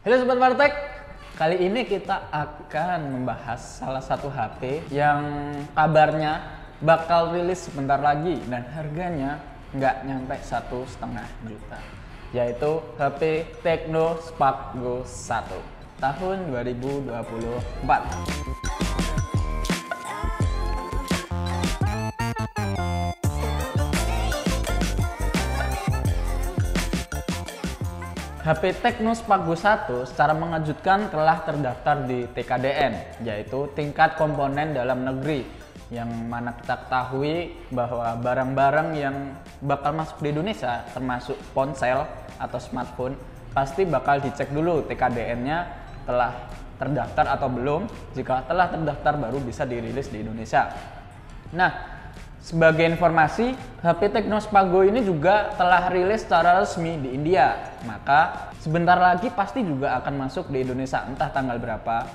Halo Sobat Warteg, kali ini kita akan membahas salah satu HP yang kabarnya bakal rilis sebentar lagi dan harganya nggak nyampe 1,5 juta, yaitu HP Tecno Spark Go 1 tahun 2024. HP Tecno Spark Go 1 secara mengejutkan telah terdaftar di TKDN, yaitu tingkat komponen dalam negeri, yang mana kita ketahui bahwa barang-barang yang bakal masuk di Indonesia termasuk ponsel atau smartphone pasti bakal dicek dulu TKDN-nya telah terdaftar atau belum. Jika telah terdaftar baru bisa dirilis di Indonesia. Nah, sebagai informasi, HP Tecno Spark Go ini juga telah rilis secara resmi di India. Maka sebentar lagi pasti juga akan masuk di Indonesia, entah tanggal berapa.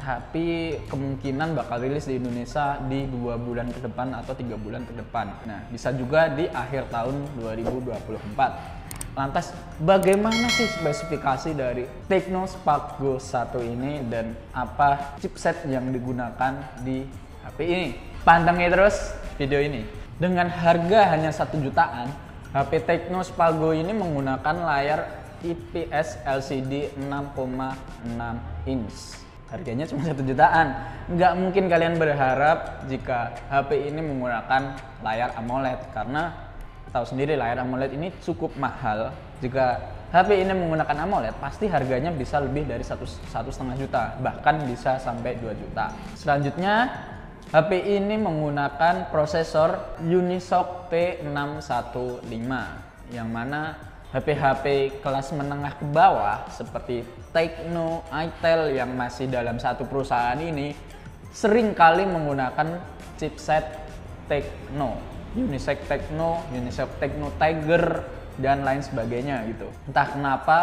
Tapi kemungkinan bakal rilis di Indonesia di 2 bulan ke depan atau 3 bulan ke depan. Nah, bisa juga di akhir tahun 2024. Lantas, bagaimana sih spesifikasi dari Tecno Spark Go 1 ini dan apa chipset yang digunakan di HP ini? Pantengin terus video ini. Dengan harga hanya 1 jutaan, HP Tecno Spark Go ini menggunakan layar IPS LCD 6,6 inch. Harganya cuma 1 jutaan. Nggak mungkin kalian berharap jika HP ini menggunakan layar AMOLED, karena tahu sendiri layar AMOLED ini cukup mahal. Jika HP ini menggunakan AMOLED, pasti harganya bisa lebih dari 1,5 juta, bahkan bisa sampai 2 juta. Selanjutnya, HP ini menggunakan prosesor Unisoc T615, yang mana HP-HP kelas menengah ke bawah seperti Tecno, Itel yang masih dalam satu perusahaan ini sering kali menggunakan chipset Tecno, Unisoc Tecno, Unisoc Tecno Tiger, dan lain sebagainya gitu. Entah kenapa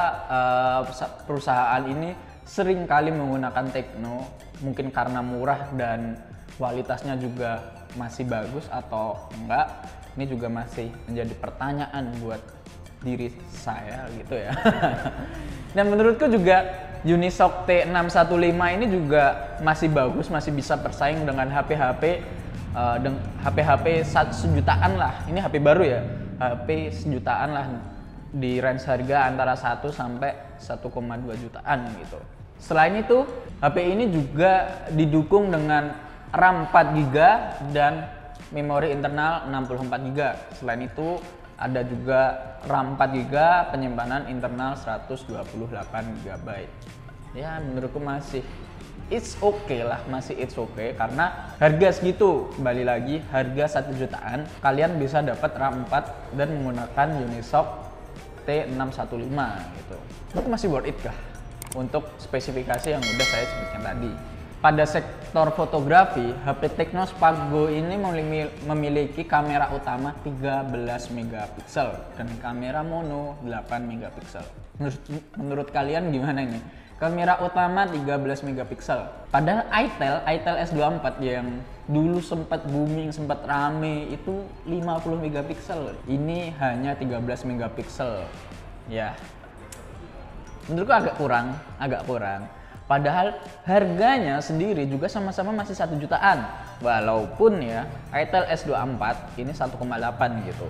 perusahaan ini sering kali menggunakan Tecno, mungkin karena murah dan kualitasnya juga masih bagus atau enggak, ini juga masih menjadi pertanyaan buat diri saya gitu ya. Dan menurutku juga Unisoc T615 ini juga masih bagus, masih bisa bersaing dengan HP-HP sejutaan lah. Ini HP baru ya, HP sejutaan lah, di range harga antara 1 sampai 1,2 jutaan gitu. Selain itu, HP ini juga didukung dengan RAM 4 GB dan memori internal 64 GB. Selain itu ada juga RAM 4 GB, penyimpanan internal 128 GB. Ya, menurutku masih it's okay lah, masih it's okay, karena harga segitu, kembali lagi harga 1 jutaan, kalian bisa dapat RAM 4 dan menggunakan Unisoc T615 gitu. Itu masih worth it kah untuk spesifikasi yang udah saya sebutkan tadi? Pada sektor fotografi, HP Tecno Spark Go ini memiliki kamera utama 13 megapiksel dan kamera mono 8 megapiksel. Menurut kalian gimana ini? Kamera utama 13 megapiksel. Padahal Itel S24 yang dulu sempat booming, sempat rame itu 50 megapiksel. Ini hanya 13 megapiksel. Ya, menurutku agak kurang. Padahal harganya sendiri juga sama-sama masih 1 jutaan. Walaupun ya Itel S24 ini 1,8 gitu.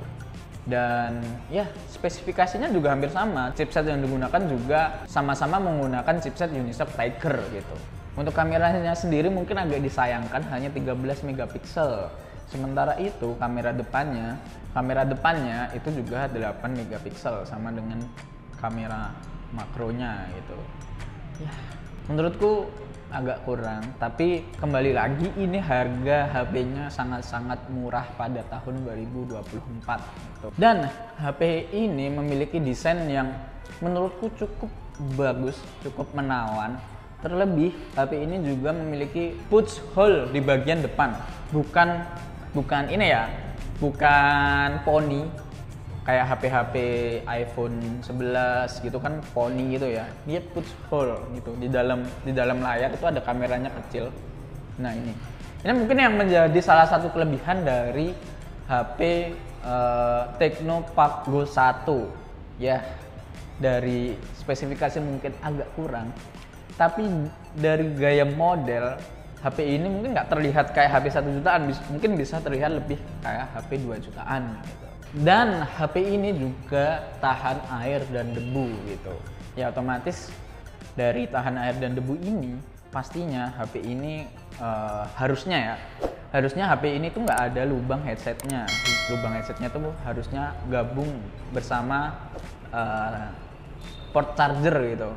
Dan ya spesifikasinya juga hampir sama. Chipset yang digunakan juga sama-sama menggunakan chipset Unisoc Tiger gitu. Untuk kameranya sendiri mungkin agak disayangkan, hanya 13 megapiksel. Sementara itu kamera depannya itu juga 8 megapiksel, sama dengan kamera makronya gitu. Ya, menurutku agak kurang, tapi kembali lagi ini harga HP-nya sangat-sangat murah pada tahun 2024 gitu. Dan HP ini memiliki desain yang menurutku cukup bagus, cukup menawan. Terlebih HP ini juga memiliki punch hole di bagian depan, bukan ini ya, bukan poni kayak HP-HP iPhone 11 gitu kan, poni gitu ya. Dia punch hole gitu di dalam layar itu ada kameranya kecil. Nah, ini mungkin yang menjadi salah satu kelebihan dari HP Tecno Spark Go 1 ya. dari spesifikasi mungkin agak kurang, tapi dari gaya model HP ini mungkin nggak terlihat kayak HP 1 jutaan, mungkin bisa terlihat lebih kayak HP 2 jutaan gitu. Dan HP ini juga tahan air dan debu gitu. Ya otomatis dari tahan air dan debu ini pastinya HP ini harusnya HP ini tuh nggak ada lubang headsetnya. Lubang headsetnya tuh harusnya gabung bersama port charger gitu.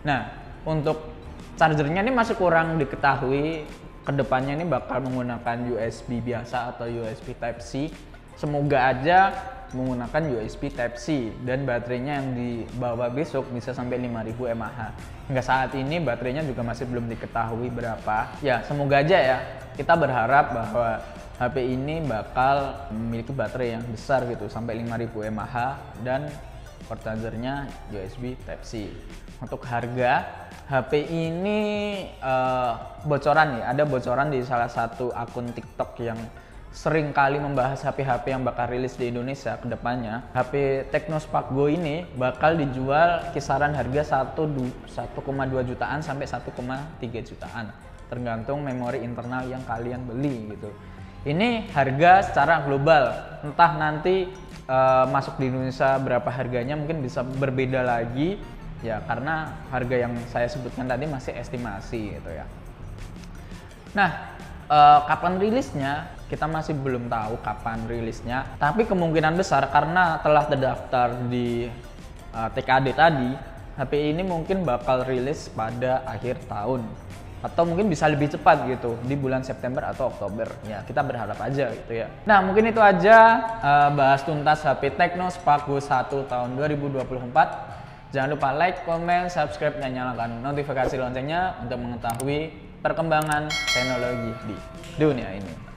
Nah, untuk chargernya ini masih kurang diketahui, kedepannya ini bakal menggunakan USB biasa atau USB Type-C. Semoga aja menggunakan USB Type-C dan baterainya yang dibawa besok bisa sampai 5000 mAh. Hingga saat ini baterainya juga masih belum diketahui berapa. Ya, semoga aja ya. Kita berharap bahwa HP ini bakal memiliki baterai yang besar gitu sampai 5000 mAh dan port chargernya USB Type-C. Untuk harga HP ini bocoran ya, ada bocoran di salah satu akun TikTok yang sering kali membahas HP-HP yang bakal rilis di Indonesia ke depannya. HP Tecno Spark Go ini bakal dijual kisaran harga 1,2 jutaan sampai 1,3 jutaan. Tergantung memori internal yang kalian beli gitu. Ini harga secara global, entah nanti masuk di Indonesia berapa harganya mungkin bisa berbeda lagi. Ya karena harga yang saya sebutkan tadi masih estimasi gitu ya. Nah, kapan rilisnya kita masih belum tahu kapan rilisnya. Tapi kemungkinan besar karena telah terdaftar di TKD tadi, HP ini mungkin bakal rilis pada akhir tahun. Atau mungkin bisa lebih cepat gitu di bulan September atau Oktober. Ya kita berharap aja gitu ya. Nah mungkin itu aja bahas tuntas HP Tecno Spark Go 1 tahun 2024. Jangan lupa like, comment, subscribe, dan nyalakan notifikasi loncengnya untuk mengetahui perkembangan teknologi di dunia ini.